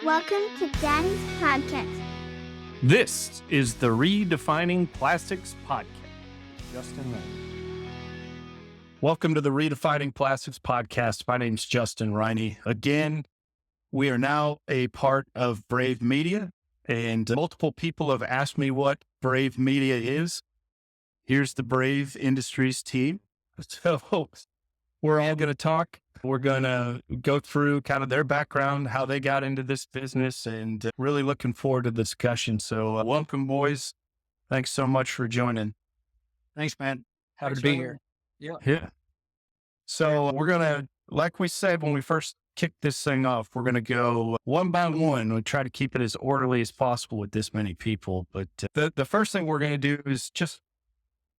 Welcome to Daddy's Podcast. This is the Redefining Plastics Podcast. Justin Riney. Welcome to the Redefining Plastics Podcast. My name's Justin Riney. Again, we are now a part of Brave Media, and multiple people have asked me what Brave Media is. Here's the Brave Industries team. So we're all going to talk. We're going to go through kind of their background, how they got into this business, and really looking forward to the discussion. So welcome, boys. Thanks so much for joining. Thanks, man. Happy to Thanks, be here. Yeah. So we're going to, like we said, when we first kicked this thing off, we're going to go one by one. We'll try to keep it as orderly as possible with this many people. But the first thing we're going to do is just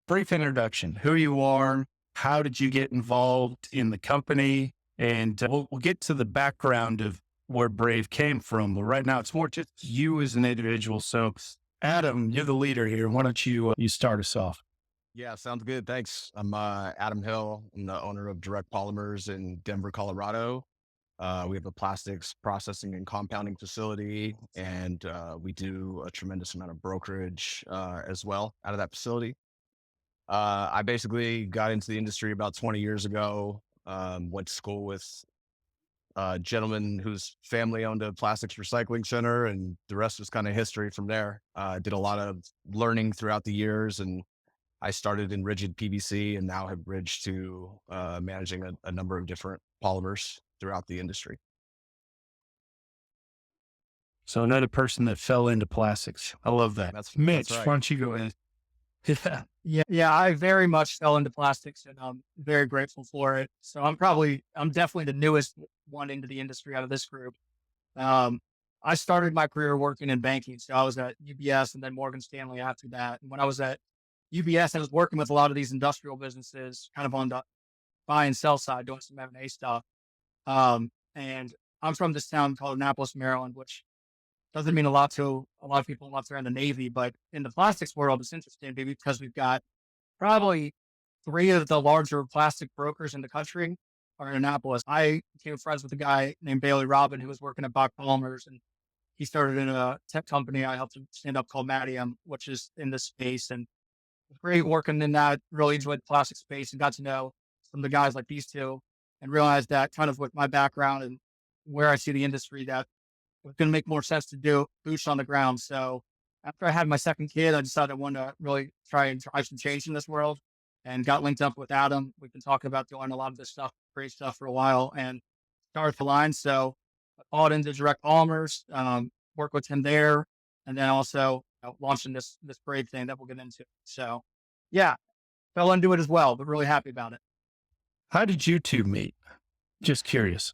brief introduction, who you are. How did you get involved in the company? And we'll get to the background of where Brave came from. But right now, it's more just you as an individual. So, Adam, you're the leader here. Why don't you start us off? Yeah, sounds good. Thanks. I'm Adam Hill. I'm the owner of Direct Polymers in Denver, Colorado. We have a plastics processing and compounding facility, and we do a tremendous amount of brokerage as well out of that facility. I basically got into the industry about 20 years ago, went to school with a gentleman whose family owned a plastics recycling center, and the rest was kind of history from there. Did a lot of learning throughout the years, and I started in rigid PVC and now have bridged to managing a number of different polymers throughout the industry. So another person that fell into plastics. I love that. Mitch, that's right. why don't you go ahead? Yeah. I very much fell into plastics, and I'm very grateful for it. So I'm definitely the newest one into the industry out of this group. I started my career working in banking. So I was at UBS and then Morgan Stanley after that. And when I was at UBS, I was working with a lot of these industrial businesses, kind of on the buy and sell side, doing some M&A stuff. And I'm from this town called Annapolis, Maryland, which doesn't mean a lot to a lot of people unless they're in the Navy, but in the plastics world, it's interesting because we've got probably 3 of the larger plastic brokers in the country are in Annapolis. I became friends with a guy named Bailey Robin who was working at Bach Polymers, and he started in a tech company I helped him stand up called Madium, which is in this space. And it was great working in that, really enjoyed the plastic space and got to know some of the guys like these two and realized that kind of with my background and where I see the industry, that it was going to make more sense to do boots on the ground. So after I had my second kid, I decided I wanted to really try and drive some change in this world and got linked up with Adam. We've been talking about doing a lot of this stuff, great stuff for a while, and started the line. So I bought into Direct Polymers, worked with him there, and then also launching this Brave thing that we'll get into. So yeah, fell into it as well, but really happy about it. How did you two meet? Just curious.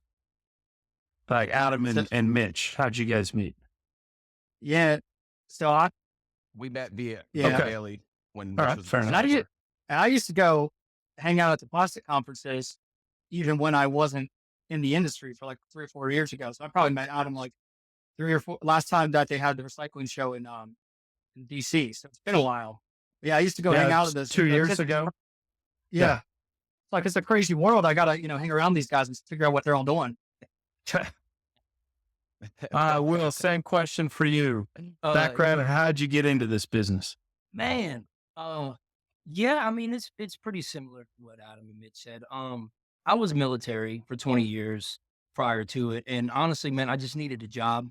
Like Adam and Mitch, how'd you guys meet? Yeah. So We met via Yeah. Bailey when All Mitch right, was fair a enough. developer. I used to go hang out at the plastic conferences, even when I wasn't in the industry for like 3 or 4 years ago. So I probably met Adam like 3 or 4 last time that they had the recycling show in DC. So it's been a while. But yeah, I used to go hang out at this 2 years ago. Yeah. It's like, it's a crazy world. I got to, hang around these guys and figure out what they're all doing. Will, same question for you. Background, how'd you get into this business? Man, yeah, I mean, it's pretty similar to what Adam and Mitch said. I was military for 20 years prior to it, and honestly, man, I just needed a job.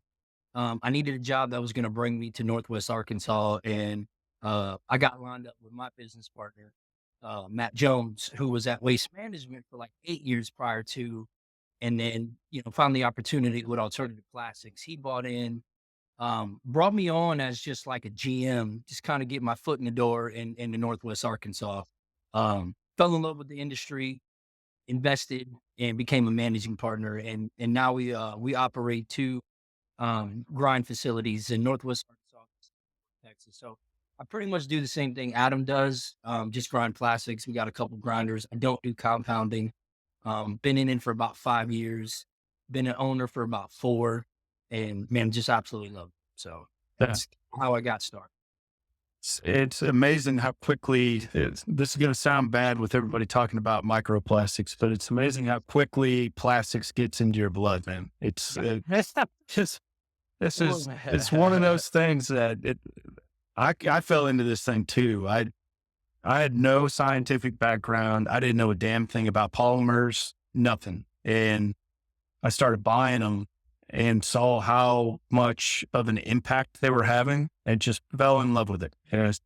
I needed a job that was going to bring me to Northwest Arkansas, and I got lined up with my business partner, Matt Jones, who was at Waste Management for like 8 years prior to, and then found the opportunity with alternative plastics. He bought in. Brought me on as just like a GM, just kind of get my foot in the door in the Northwest Arkansas. Fell in love with the industry, invested, and became a managing partner. And now we operate 2 grind facilities in Northwest Arkansas, Texas. So I pretty much do the same thing Adam does, just grind plastics. We got a couple grinders. I don't do compounding. Been in it for about 5 years. Been an owner for about 4. And man, just absolutely love it. So that's how I got started. It's amazing how quickly, this is going to sound bad with everybody talking about microplastics, but it's amazing how quickly plastics gets into your blood, man. It's just it's one of those things that I fell into this thing too. I had no scientific background. I didn't know a damn thing about polymers, nothing. And I started buying them and saw how much of an impact they were having and just fell in love with it. And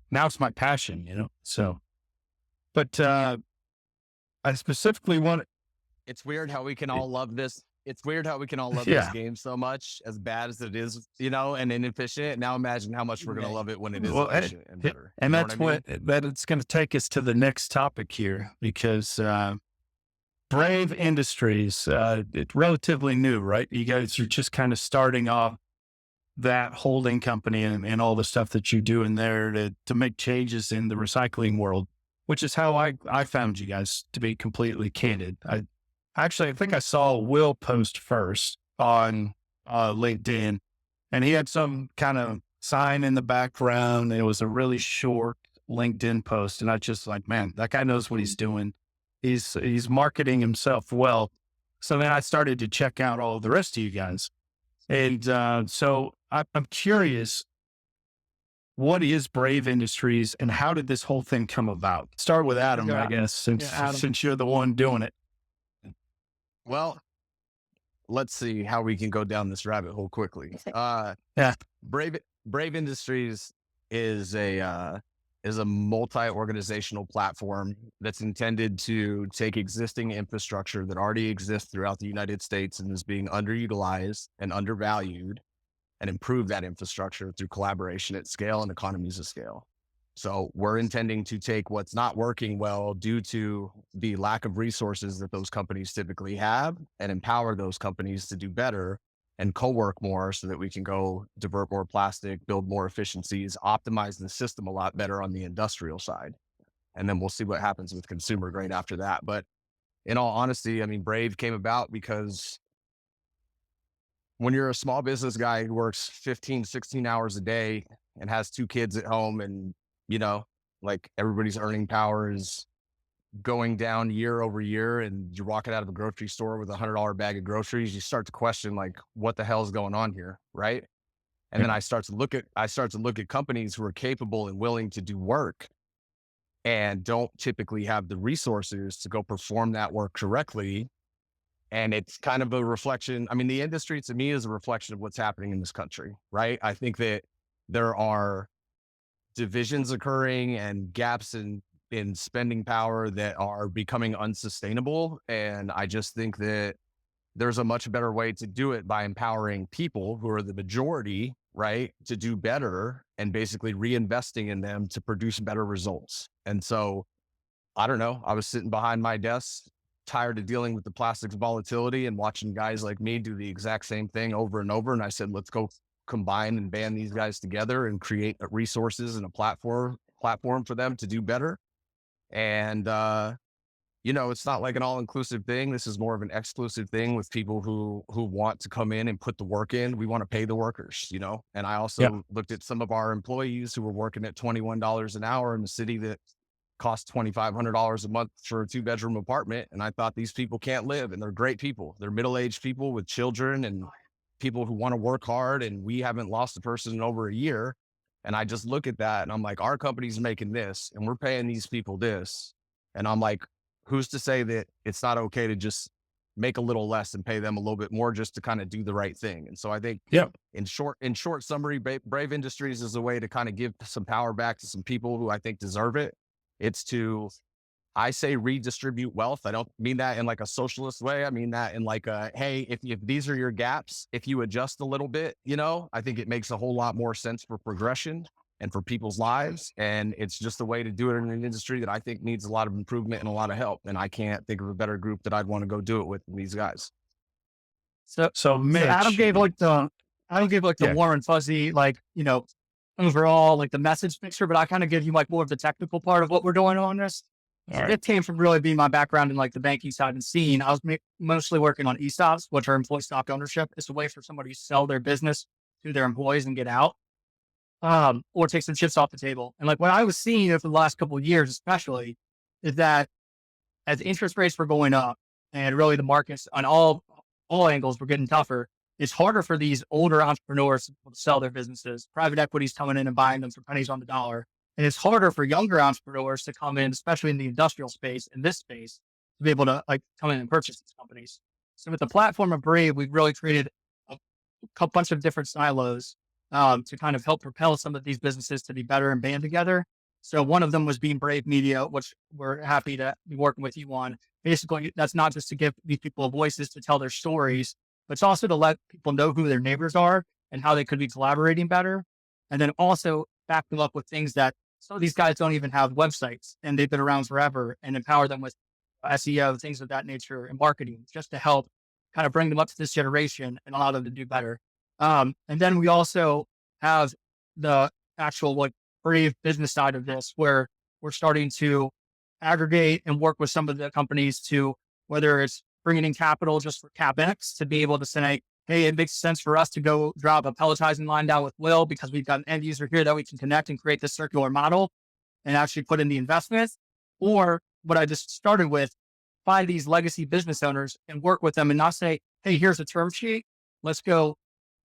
now it's my passion, so, but, I specifically want. It's weird how we can all love this. It's weird how we can all love this Yeah. game so much, as bad as it is, and inefficient. Now imagine how much we're going to love it when it is Well, efficient and better. And You know that's I mean? that it's going to take us to the next topic here because, Brave Industries, it's relatively new, right? You guys are just kind of starting off that holding company and all the stuff that you do in there to make changes in the recycling world, which is how I found you guys, to be completely candid. I think I saw Will post first on LinkedIn, and he had some kind of sign in the background. It was a really short LinkedIn post. And I just like, man, that guy knows what he's doing. He's marketing himself well. So then I started to check out all of the rest of you guys. And so I'm curious, what is Brave Industries and how did this whole thing come about? Start with Adam, Yeah. I guess, since Adam. since you're the one doing it. Well, let's see how we can go down this rabbit hole quickly. Yeah. Brave Industries is a multi-organizational platform that's intended to take existing infrastructure that already exists throughout the United States and is being underutilized and undervalued, and improve that infrastructure through collaboration at scale and economies of scale. So we're intending to take what's not working well due to the lack of resources that those companies typically have and empower those companies to do better and co-work more so that we can go divert more plastic, build more efficiencies, optimize the system a lot better on the industrial side. And then we'll see what happens with consumer grade after that. But in all honesty, I mean, Brave came about because when you're a small business guy who works 15, 16 hours a day and has 2 kids at home and, like everybody's earning power is going down year over year, and you're walking out of a grocery store with $100 bag of groceries, you start to question like, what the hell is going on here, right? And then I start to look at companies who are capable and willing to do work and don't typically have the resources to go perform that work correctly. And it's kind of a reflection. I mean, the industry to me is a reflection of what's happening in this country, right? I think that there are divisions occurring and gaps in spending power that are becoming unsustainable. And I just think that there's a much better way to do it by empowering people who are the majority, right, to do better and basically reinvesting in them to produce better results. And so, I don't know, I was sitting behind my desk, tired of dealing with the plastics volatility and watching guys like me do the exact same thing over and over. And I said, let's go combine and band these guys together and create resources and a platform for them to do better. And, it's not like an all-inclusive thing. This is more of an exclusive thing with people who want to come in and put the work in. We want to pay the workers, and I also looked at some of our employees who were working at $21 an hour in a city that costs $2,500 a month for a 2-bedroom apartment. And I thought, these people can't live, and they're great people. They're middle-aged people with children and people who want to work hard. And we haven't lost a person in over a year. And I just look at that and I'm like, our company's making this and we're paying these people this. And I'm like, who's to say that it's not okay to just make a little less and pay them a little bit more just to kind of do the right thing? And so I think in short summary, Brave Industries is a way to kind of give some power back to some people who I think deserve it. It's to, I say, redistribute wealth. I don't mean that in like a socialist way. I mean that in like hey, if these are your gaps, if you adjust a little bit, I think it makes a whole lot more sense for progression and for people's lives. And it's just a way to do it in an industry that I think needs a lot of improvement and a lot of help. And I can't think of a better group that I'd want to go do it with than these guys. So Mitch, Adam gave the warm and fuzzy, overall, like the message picture, but I kind of give you like more of the technical part of what we're doing on this. So it came from really being my background in like the banking side and scene. I was mostly working on ESOPs, which are employee stock ownership. It's a way for somebody to sell their business to their employees and get out, or take some chips off the table. And like what I was seeing over the last couple of years, especially, is that as interest rates were going up and really the markets on all angles were getting tougher, it's harder for these older entrepreneurs to sell their businesses. Private equity's coming in and buying them for pennies on the dollar. And it's harder for younger entrepreneurs to come in, especially in the industrial space, in this space, to be able to like come in and purchase these companies. So with the platform of Brave, we've really created a bunch of different silos to kind of help propel some of these businesses to be better and band together. So one of them was being Brave Media, which we're happy to be working with you on. Basically, that's not just to give these people voices to tell their stories, but it's also to let people know who their neighbors are and how they could be collaborating better. And then also back them up with things that some of these guys don't even have websites and they've been around forever, and empower them with SEO, things of that nature, and marketing, just to help kind of bring them up to this generation and allow them to do better. And then we also have the actual like Brave business side of this, where we're starting to aggregate and work with some of the companies to, whether it's bringing in capital just for CapEx to be able to say, hey, it makes sense for us to go drop a pelletizing line down with Will because we've got an end user here that we can connect and create this circular model and actually put in the investment. Or what I just started with, find these legacy business owners and work with them and not say, hey, here's a term sheet. Let's go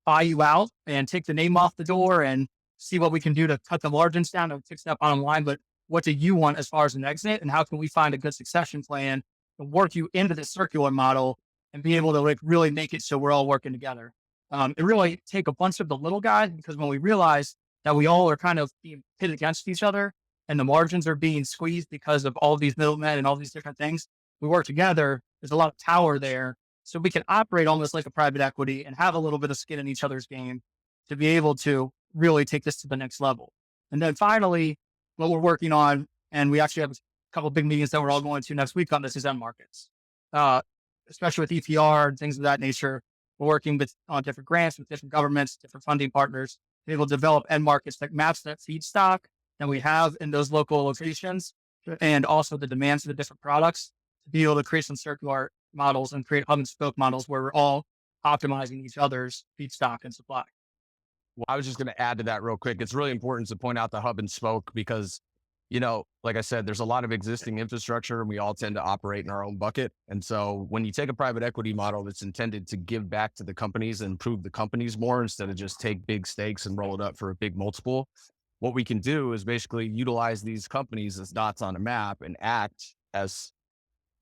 buy you out and take the name off the door and see what we can do to cut the margins down and fix that bottom line. But what do you want as far as an exit? And how can we find a good succession plan to work you into the circular model and be able to like really make it so we're all working together? It really take a bunch of the little guys, because when we realize that we all are kind of being pit against each other and the margins are being squeezed because of all these middlemen and all these different things, we work together. There's a lot of power there. So we can operate almost like a private equity and have a little bit of skin in each other's game to be able to really take this to the next level. And then finally, what we're working on, and we actually have a couple of big meetings that we're all going to next week on this, is end markets. Especially with EPR and things of that nature. We're working on different grants with different governments, different funding partners, to be able to develop end markets that match that feedstock that we have in those local locations, and also the demands of the different products, to be able to create some circular models and create hub and spoke models where we're all optimizing each other's feedstock and supply. Well, I was just going to add to that real quick. It's really important to point out the hub and spoke because, you know, like I said, there's a lot of existing infrastructure and we all tend to operate in our own bucket. And so when you take a private equity model that's intended to give back to the companies and improve the companies more instead of just take big stakes and roll it up for a big multiple, what we can do is basically utilize these companies as dots on a map and act as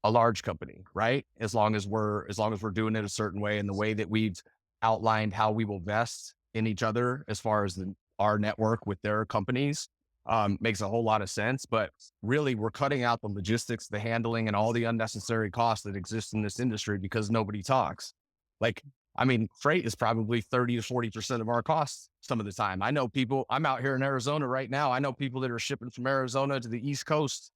a large company, right? As long as we're doing it a certain way, and the way that we've outlined how we will vest in each other as far as our network with their companies makes a whole lot of sense. But really, we're cutting out the logistics, the handling, and all the unnecessary costs that exist in this industry because nobody talks. Like, I mean, freight is probably 30 to 40% of our costs some of the time. I know people, I'm out here in Arizona right now. I know people that are shipping from Arizona to the East Coast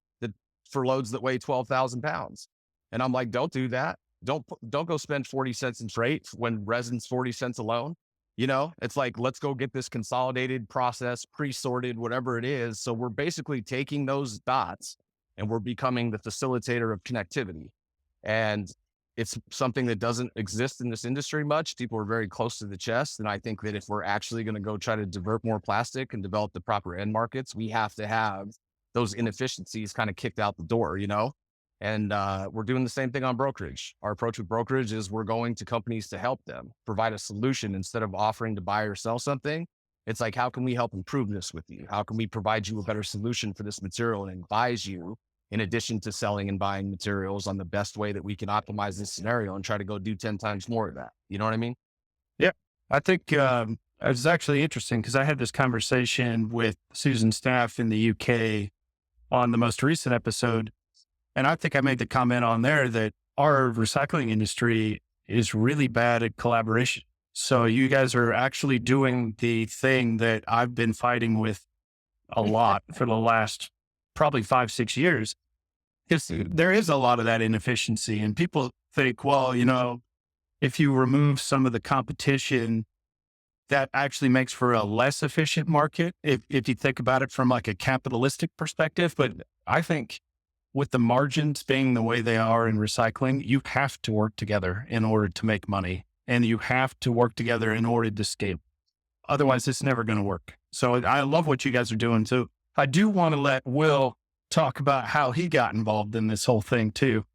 for loads that weigh 12,000 pounds. And I'm like, don't do that. Don't go spend 40 cents in freight when resin's 40 cents alone. You know, it's like, let's go get this consolidated process, pre-sorted, whatever it is. So we're basically taking those dots and we're becoming the facilitator of connectivity. And it's something that doesn't exist in this industry much. People are very close to the chest. And I think that if we're actually going to go try to divert more plastic and develop the proper end markets, we have to have those inefficiencies kind of kicked out the door, you know? And we're doing the same thing on brokerage. Our approach with brokerage is we're going to companies to help them provide a solution instead of offering to buy or sell something. It's like, how can we help improve this with you? How can we provide you a better solution for this material and advise you, in addition to selling and buying materials, on the best way that we can optimize this scenario and try to go do 10 times more of that? You know what I mean? Yeah. I think it was actually interesting because I had this conversation with Susan's staff in the UK on the most recent episode. And I think I made the comment on there that our recycling industry is really bad at collaboration. So you guys are actually doing the thing that I've been fighting with a lot for the last probably 5-6 years. Because there is a lot of that inefficiency, and people think, well, you know, if you remove some of the competition, that actually makes for a less efficient market if you think about it from like a capitalistic perspective. But I think with the margins being the way they are in recycling, you have to work together in order to make money, and you have to work together in order to scale. Otherwise, it's never going to work. So I love what you guys are doing too. I do want to let Will talk about how he got involved in this whole thing too.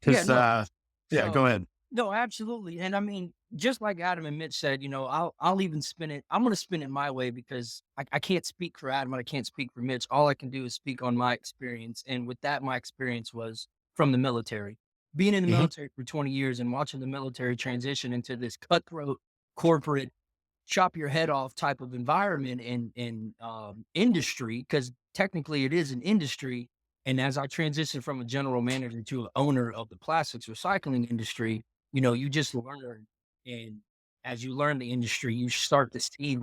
Because, go ahead. No, absolutely. And I mean, just like Adam and Mitch said, I'll even spin it. I'm going to spin it my way because I can't speak for Adam and I can't speak for Mitch. All I can do is speak on my experience. And with that, my experience was from the military. Being in the Mhm. military for 20 years and watching the military transition into this cutthroat corporate chop your head off type of environment and industry, because technically it is an industry. And as I transitioned from a general manager to an owner of the plastics recycling industry, you just learn. And as you learn the industry, you start to see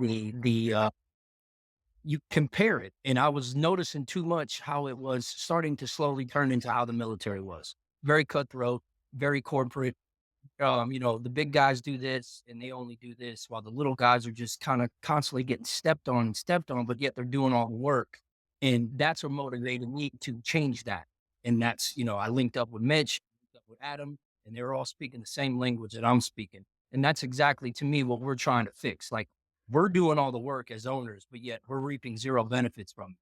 you compare it. And I was noticing too much how it was starting to slowly turn into how the military was. Very cutthroat, very corporate. The big guys do this and they only do this while the little guys are just kind of constantly getting stepped on, but yet they're doing all the work. And that's what motivated me to change that. And that's, I linked up with Mitch, linked up with Adam, and they were all speaking the same language that I'm speaking. And that's exactly to me what we're trying to fix. Like we're doing all the work as owners, but yet we're reaping zero benefits from it.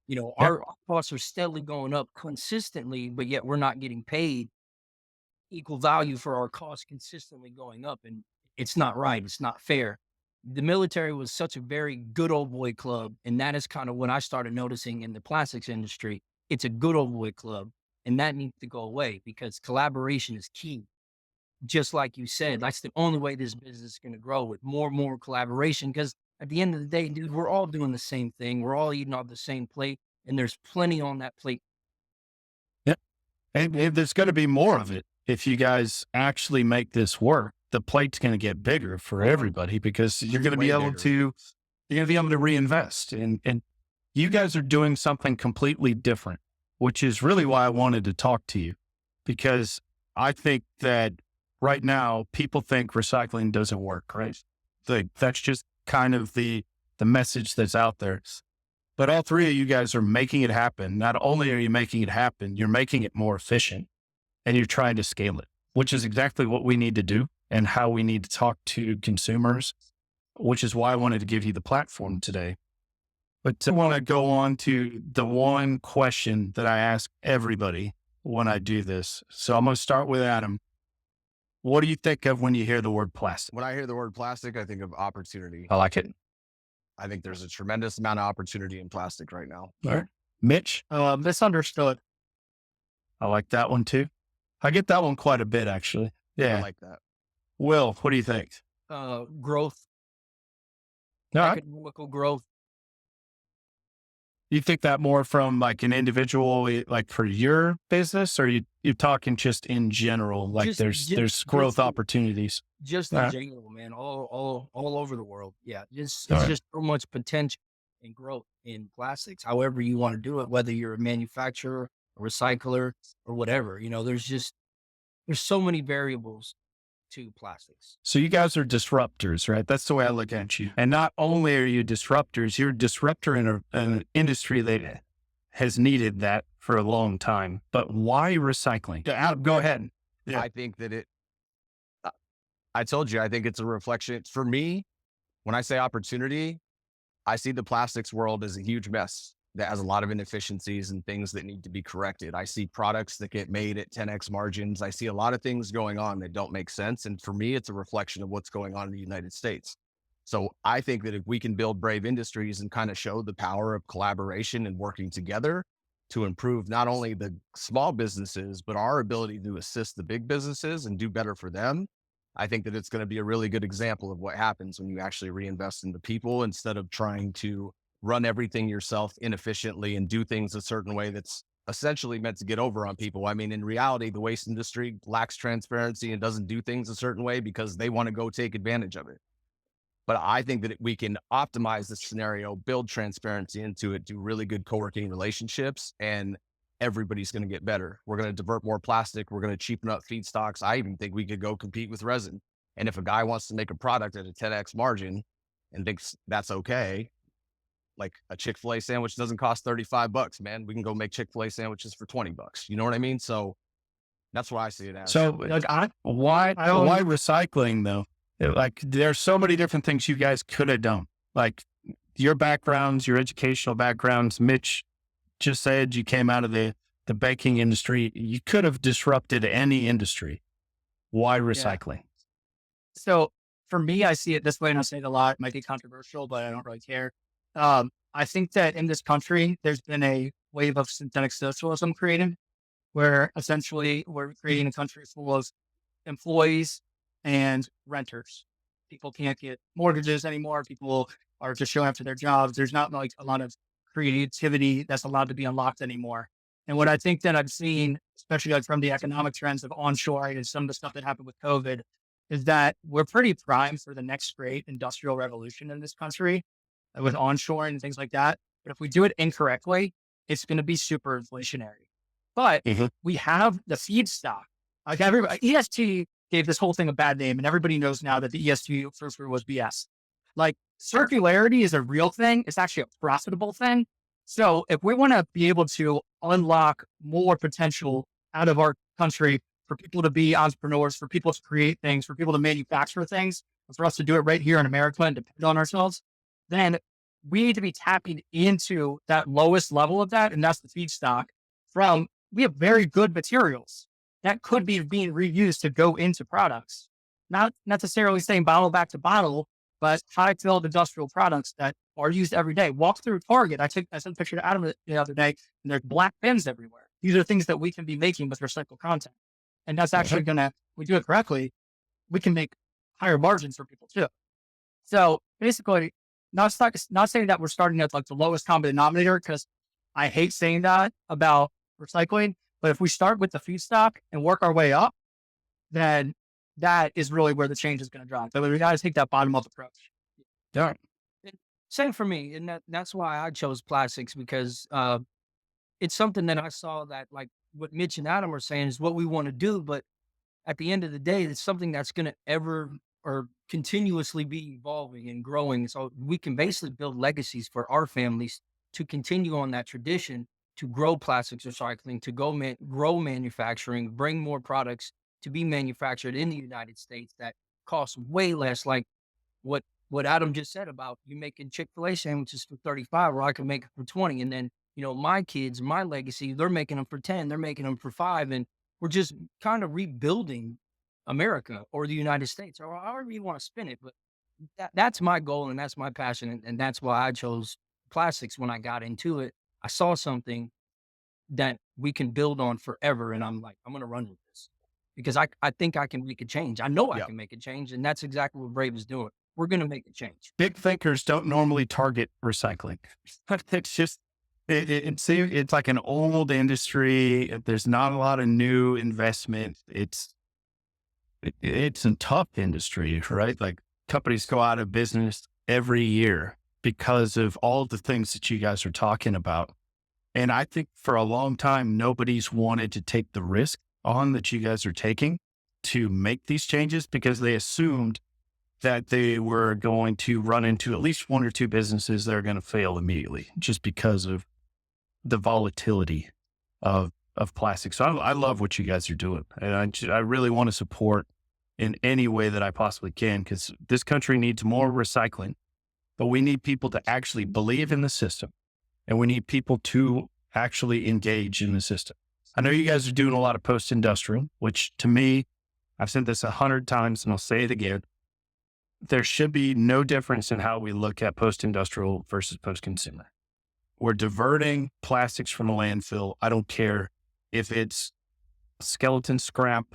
Yep. Our costs are steadily going up consistently, but yet we're not getting paid equal value for our costs consistently going up. And it's not right. It's not fair. The military was such a very good old boy club. And that is kind of what I started noticing in the plastics industry. It's a good old boy club. And that needs to go away because collaboration is key. Just like you said, that's the only way this business is going to grow, with more and more collaboration. Because at the end of the day, dude, we're all doing the same thing. We're all eating off the same plate. And there's plenty on that plate. Yep. And there's going to be more of it. If you guys actually make this work, the plate's going to get bigger for everybody because you're going to be Way able bigger. to, you're going to be able to reinvest. And you guys are doing something completely different, which is really why I wanted to talk to you, because I think that right now people think recycling doesn't work, right? That's just kind of the message that's out there. But all three of you guys are making it happen. Not only are you making it happen, you're making it more efficient and you're trying to scale it, which is exactly what we need to do and how we need to talk to consumers, which is why I wanted to give you the platform today. But I want to go on to the one question that I ask everybody when I do this. So I'm going to start with Adam. What do you think of when you hear the word plastic? When I hear the word plastic, I think of opportunity. I like it. I think there's a tremendous amount of opportunity in plastic right now. All right. Mitch, Misunderstood. I like that one too. I get that one quite a bit, actually. I Yeah. like that. Will, what do you think? Growth, All right. economical growth. You think that more from like an individual, like for your business, or you're talking just in general? Like there's growth opportunities. Just All in right. general, man, all over the world. Yeah, it's All right. just so much potential and growth in plastics. However you want to do it, whether you're a manufacturer, a recycler, or whatever. There's so many variables to plastics. So you guys are disruptors, right? That's the way I look at you. And not only are you disruptors, you're a disruptor in an industry that has needed that for a long time. But why recycling? Adam, go ahead. Yeah. I think that I told you, I think it's a reflection. For me, when I say opportunity, I see the plastics world as a huge mess that has a lot of inefficiencies and things that need to be corrected. I see products that get made at 10x margins. I see a lot of things going on that don't make sense. And for me, it's a reflection of what's going on in the United States. So I think that if we can build brave industries and kind of show the power of collaboration and working together to improve not only the small businesses, but our ability to assist the big businesses and do better for them, I think that it's going to be a really good example of what happens when you actually reinvest in the people instead of trying to run everything yourself inefficiently and do things a certain way that's essentially meant to get over on people. I mean, in reality, the waste industry lacks transparency and doesn't do things a certain way because they want to go take advantage of it. But I think that we can optimize the scenario, build transparency into it, do really good co-working relationships, and everybody's going to get better. We're going to divert more plastic. We're going to cheapen up feedstocks. I even think we could go compete with resin. And if a guy wants to make a product at a 10x margin and thinks that's okay, like a Chick-fil-A sandwich doesn't cost $35, man. We can go make Chick-fil-A sandwiches for $20. You know what I mean? So that's what I see it as. So why recycling though? Like there's so many different things you guys could have done. Like your backgrounds, your educational backgrounds. Mitch just said you came out of the baking industry. You could have disrupted any industry. Why recycling? So for me, I see it this way, and I say it a lot. It might be controversial, but I don't really care. I think that in this country, there's been a wave of synthetic socialism created, where essentially we're creating a country full of employees and renters. People can't get mortgages anymore. People are just showing up to their jobs. There's not like a lot of creativity that's allowed to be unlocked anymore. And what I think that I've seen, especially like from the economic trends of onshoring and some of the stuff that happened with COVID, is that we're pretty primed for the next great industrial revolution in this country with onshoring and things like that. But if we do it incorrectly, it's going to be super inflationary. But we have the feedstock. Like everybody, ESG gave this whole thing a bad name, and everybody knows now that the ESG first was BS. Like circularity is a real thing. It's actually a profitable thing. So if we want to be able to unlock more potential out of our country for people to be entrepreneurs, for people to create things, for people to manufacture things, and for us to do it right here in America and depend on ourselves, then we need to be tapping into that lowest level of that. And that's the feedstock we have very good materials that could be being reused to go into products. Not necessarily saying bottle back to bottle, but high filled industrial products that are used every day. Walk through Target. I sent a picture to Adam the other day, and there's black bins everywhere. These are things that we can be making with recycled content. And that's actually we do it correctly, we can make higher margins for people too. So basically, not saying that we're starting at like the lowest common denominator, because I hate saying that about recycling, but if we start with the feedstock and work our way up, then that is really where the change is going to drop. So we got to take that bottom up approach. Yeah. Same for me. And that's why I chose plastics, because it's something that I saw that, like what Mitch and Adam are saying, is what we want to do. But at the end of the day, it's something that's going to ever or continuously be evolving and growing. So we can basically build legacies for our families to continue on that tradition, to grow plastics recycling, to grow manufacturing, bring more products to be manufactured in the United States that cost way less. Like what Adam just said about you making Chick-fil-A sandwiches for 35, or I can make it for 20. And then, my kids, my legacy, they're making them for 10, they're making them for 5. And we're just kind of rebuilding America or the United States, or however you want to spin it. But that's my goal, and that's my passion. And that's why I chose plastics when I got into it. I saw something that we can build on forever. And I'm like, I'm going to run with this because I think I can make a change. I know I can make a change. And that's exactly what Brave is doing. We're going to make a change. Big thinkers don't normally target recycling. It's just, it's like an old industry. There's not a lot of new investment. It's a tough industry, right? Like companies go out of business every year because of all the things that you guys are talking about. And I think for a long time, nobody's wanted to take the risk on that you guys are taking to make these changes, because they assumed that they were going to run into at least one or two businesses that are going to fail immediately just because of the volatility of plastic. So I love what you guys are doing. And I really want to support in any way that I possibly can, because this country needs more recycling, but we need people to actually believe in the system, and we need people to actually engage in the system. I know you guys are doing a lot of post-industrial, which to me, I've said this 100 times and I'll say it again. There should be no difference in how we look at post-industrial versus post-consumer. We're diverting plastics from a landfill. I don't care if it's skeleton scrap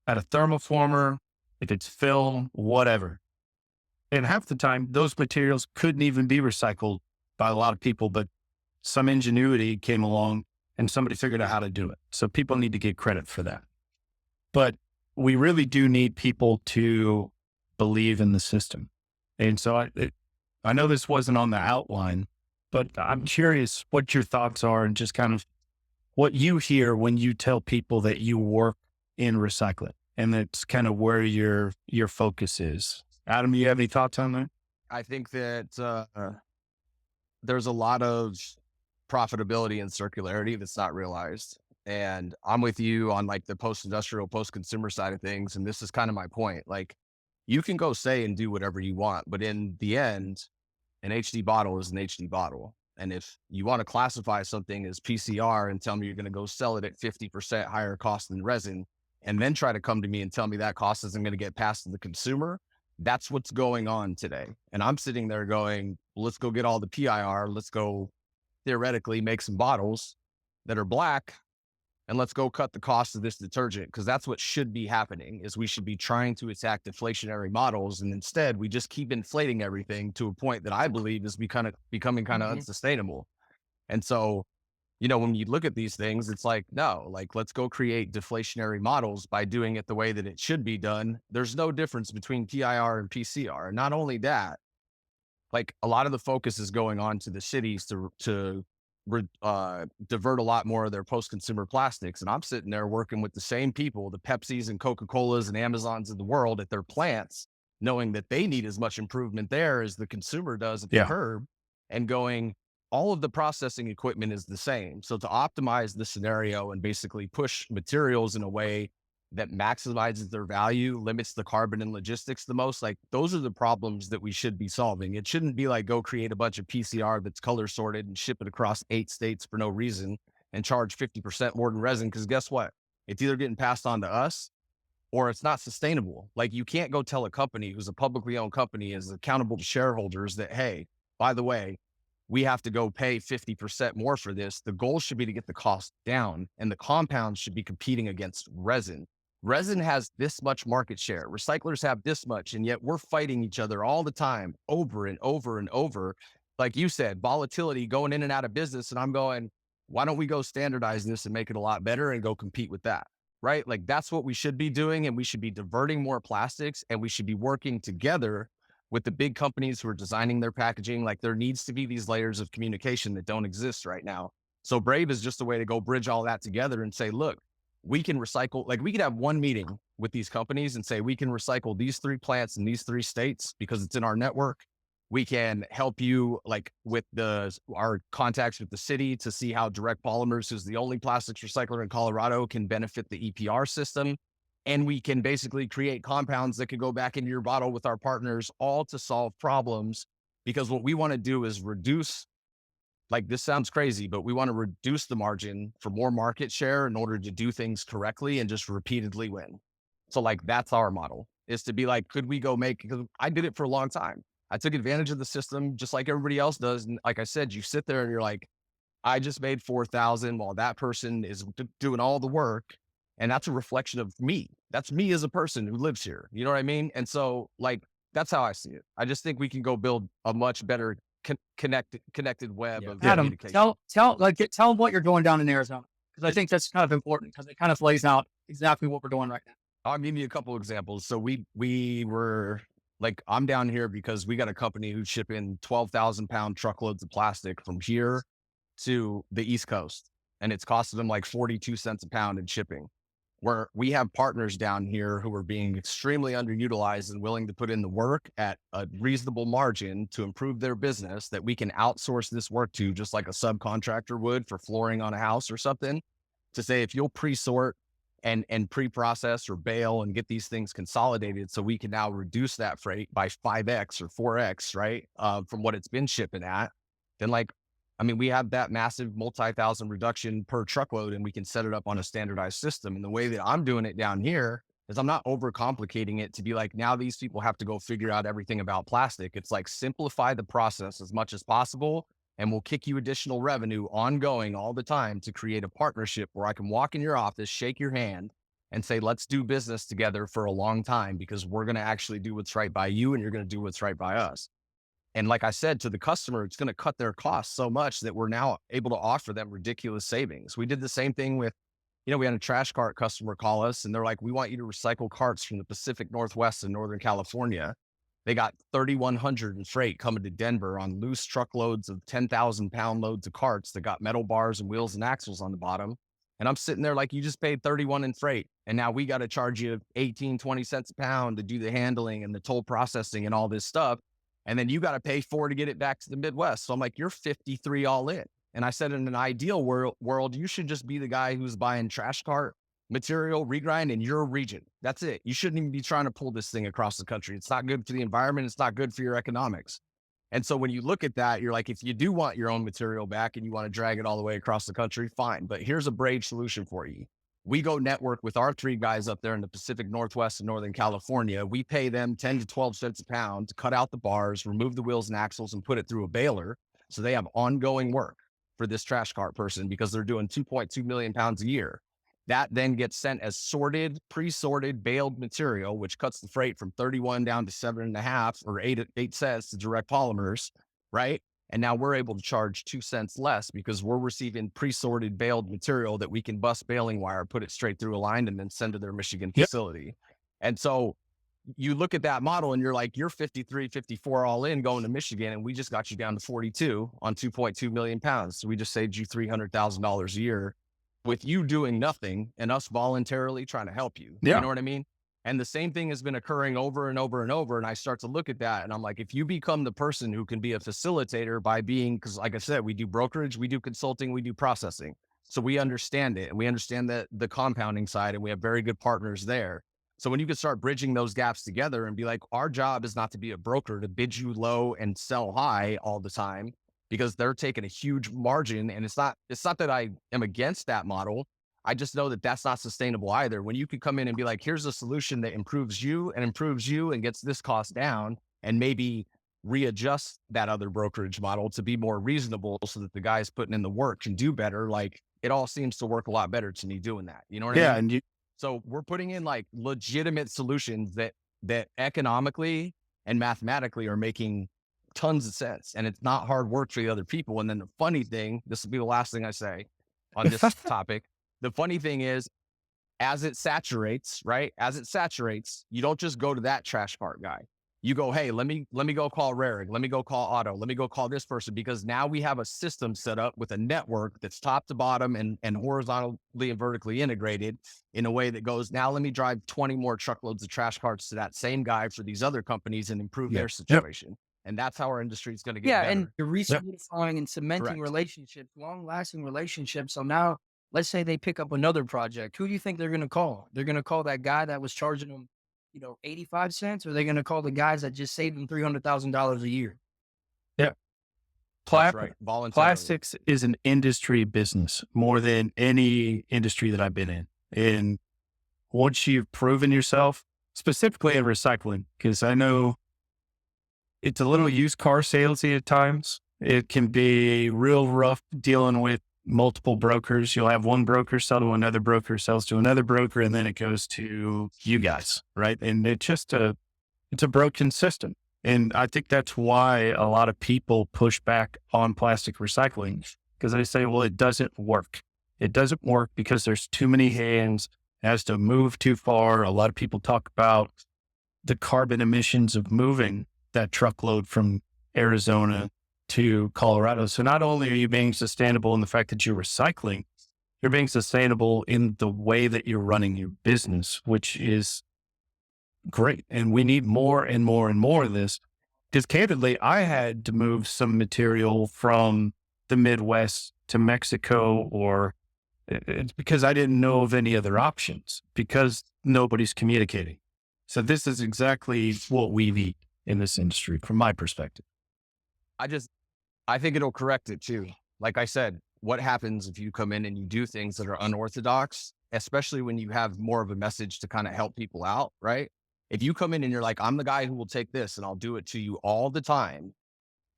at a thermoformer, if it's film, whatever. And half the time, those materials couldn't even be recycled by a lot of people, but some ingenuity came along and somebody figured out how to do it. So people need to get credit for that. But we really do need people to believe in the system. And so I know this wasn't on the outline, but I'm curious what your thoughts are and just kind of what you hear when you tell people that you work in recycling, and that's kind of where your focus is. Adam, you have any thoughts on that? I think that there's a lot of profitability and circularity that's not realized. And I'm with you on like the post-industrial, post-consumer side of things. And this is kind of my point. Like, you can go say and do whatever you want, but in the end, an HD bottle is an HD bottle. And if you want to classify something as PCR and tell me you're going to go sell it at 50% higher cost than resin, and then try to come to me and tell me that cost isn't going to get passed to the consumer, That's what's going on today. And I'm sitting there going, well, let's go get all the PIR. Let's go theoretically make some bottles that are black, and let's go cut the cost of this detergent. Because that's what should be happening, is we should be trying to attack deflationary models. And instead we just keep inflating everything to a point that I believe is becoming kind of unsustainable. And so, when you look at these things, it's like, no, like, let's go create deflationary models by doing it the way that it should be done. There's no difference between PIR and PCR. And not only that, like, a lot of the focus is going on to the cities to divert a lot more of their post-consumer plastics. And I'm sitting there working with the same people, the Pepsis and Coca-Colas and Amazons of the world at their plants, knowing that they need as much improvement there as the consumer does at the curb, and going, all of the processing equipment is the same. So to optimize the scenario and basically push materials in a way that maximizes their value, limits the carbon and logistics the most, like, those are the problems that we should be solving. It shouldn't be like, go create a bunch of PCR that's color sorted and ship it across 8 states for no reason and charge 50% more than resin. Because guess what? It's either getting passed on to us or it's not sustainable. Like, you can't go tell a company who's a publicly owned company, is accountable to shareholders, that, hey, by the way, we have to go pay 50% more for this. The goal should be to get the cost down, and the compounds should be competing against resin. Resin has this much market share. Recyclers have this much, and yet we're fighting each other all the time, over and over and over. Like you said, volatility, going in and out of business. And I'm going, why don't we go standardize this and make it a lot better and go compete with that? Right? Like, that's what we should be doing. And we should be diverting more plastics, and we should be working together with the big companies who are designing their packaging. Like, there needs to be these layers of communication that don't exist right now. So Brave is just a way to go bridge all that together and say, look, we can recycle. Like, we could have one meeting with these companies and say, we can recycle these 3 plants in these 3 states because it's in our network. We can help you, like, with our contacts with the city to see how Direct Polymers, who's the only plastics recycler in Colorado, can benefit the EPR system. And we can basically create compounds that could go back into your bottle with our partners, all to solve problems. Because what we want to do is reduce, like, this sounds crazy, but we want to reduce the margin for more market share in order to do things correctly and just repeatedly win. So, like, that's our model, is to be like, could we go make, because I did it for a long time. I took advantage of the system just like everybody else does. And like I said, you sit there and you're like, I just made 4,000 while that person is doing all the work. And that's a reflection of me. That's me as a person who lives here. You know what I mean? And so, like, that's how I see it. I just think we can go build a much better connected web of Adam, communication. tell them what you're doing down in Arizona, because I think that's kind of important, because it kind of lays out exactly what we're doing right now. I'll give you a couple examples. So we were, like, I'm down here because we got a company who's shipping 12,000 pound truckloads of plastic from here to the East Coast, and it's costing them like 42 cents a pound in shipping. Where we have partners down here who are being extremely underutilized and willing to put in the work at a reasonable margin to improve their business, that we can outsource this work to, just like a subcontractor would for flooring on a house or something, to say, if you'll pre-sort and pre-process or bale and get these things consolidated, so we can now reduce that freight by 5x or 4x, right? From what it's been shipping at, then, like, I mean, we have that massive multi-thousand reduction per truckload, and we can set it up on a standardized system. And the way that I'm doing it down here is I'm not overcomplicating it to be like, now these people have to go figure out everything about plastic. It's like, simplify the process as much as possible, and we'll kick you additional revenue ongoing all the time to create a partnership where I can walk in your office, shake your hand, and say, let's do business together for a long time, because we're going to actually do what's right by you, and you're going to do what's right by us. And like I said, to the customer, it's going to cut their costs so much that we're now able to offer them ridiculous savings. We did the same thing with, we had a trash cart customer call us, and they're like, we want you to recycle carts from the Pacific Northwest and Northern California. They got 3,100 in freight coming to Denver on loose truckloads of 10,000 pound loads of carts that got metal bars and wheels and axles on the bottom. And I'm sitting there like, you just paid 31 in freight, and now we got to charge you 18, 20 cents a pound to do the handling and the toll processing and all this stuff. And then you got to pay 4 to get it back to the Midwest. So I'm like, you're 53 all in. And I said, in an ideal world, you should just be the guy who's buying trash cart material, regrind in your region. That's it. You shouldn't even be trying to pull this thing across the country. It's not good for the environment. It's not good for your economics. And so when you look at that, you're like, if you do want your own material back and you want to drag it all the way across the country, fine. But here's a Brave solution for you. We go network with our 3 guys up there in the Pacific Northwest and Northern California. We pay them 10 to 12 cents a pound to cut out the bars, remove the wheels and axles, and put it through a baler. So they have ongoing work for this trash cart person because they're doing 2.2 million pounds a year. That then gets sent as sorted, pre-sorted, baled material, which cuts the freight from 31 down to 7.5 or 8 cents to direct polymers, right? And now we're able to charge 2 cents less because we're receiving pre-sorted baled material that we can bust baling wire, put it straight through a line, and then send to their Michigan facility. And so you look at that model and you're like, you're 53, 54 all in going to Michigan, and we just got you down to 42 on 2.2 million pounds. So we just saved you $300,000 a year with you doing nothing and us voluntarily trying to help you. Yeah. You know what I mean? And the same thing has been occurring over and over and over. And I start to look at that and I'm like, if you become the person who can be a facilitator by being, because like I said, we do brokerage, we do consulting, we do processing. So we understand it, and we understand the compounding side, and we have very good partners there. So when you can start bridging those gaps together and be like, our job is not to be a broker to bid you low and sell high all the time, because they're taking a huge margin. And it's not that I am against that model. I just know that that's not sustainable either. When you can come in and be like, here's a solution that improves you and gets this cost down, and maybe readjust that other brokerage model to be more reasonable so that the guys putting in the work can do better. Like, it all seems to work a lot better to me doing that. You know what I mean? And So we're putting in like legitimate solutions that economically and mathematically are making tons of sense. And it's not hard work for the other people. And then the funny thing, this will be the last thing I say on this topic. The funny thing is, as it saturates, right? As it saturates, you don't just go to that trash cart guy. You go, hey, let me go call Rarig. Let me go call Otto. Let me go call this person, because now we have a system set up with a network that's top to bottom and horizontally and vertically integrated in a way that goes, now let me drive 20 more truckloads of trash carts to that same guy for these other companies and improve their situation. And that's how our industry is going to get better. And you're resolidifying and cementing Correct. relationships, long-lasting relationships. So now, let's say they pick up another project. Who do you think they're going to call? They're going to call that guy that was charging them, 85 cents, or they're going to call the guys that just saved them $300,000 a year? Yeah. That's right. Voluntarily. Plastics is an industry business more than any industry that I've been in. And once you've proven yourself, specifically in recycling, because I know it's a little used car salesy at times. It can be real rough dealing with multiple brokers. You'll have one broker sell to another broker, sells to another broker, and then it goes to you guys, right? And it's just it's a broken system. And I think that's why a lot of people push back on plastic recycling, because they say, well, it doesn't work. It doesn't work because there's too many hands, it has to move too far. A lot of people talk about the carbon emissions of moving that truckload from Arizona to Colorado. So not only are you being sustainable in the fact that you're recycling, you're being sustainable in the way that you're running your business, which is great. And we need more and more and more of this, because candidly, I had to move some material from the Midwest to Mexico, or it's because I didn't know of any other options, because nobody's communicating. So this is exactly what we need in this industry from my perspective. I think it'll correct it too. Like I said, what happens if you come in and you do things that are unorthodox, especially when you have more of a message to kind of help people out, right? If you come in and you're like, I'm the guy who will take this and I'll do it to you all the time,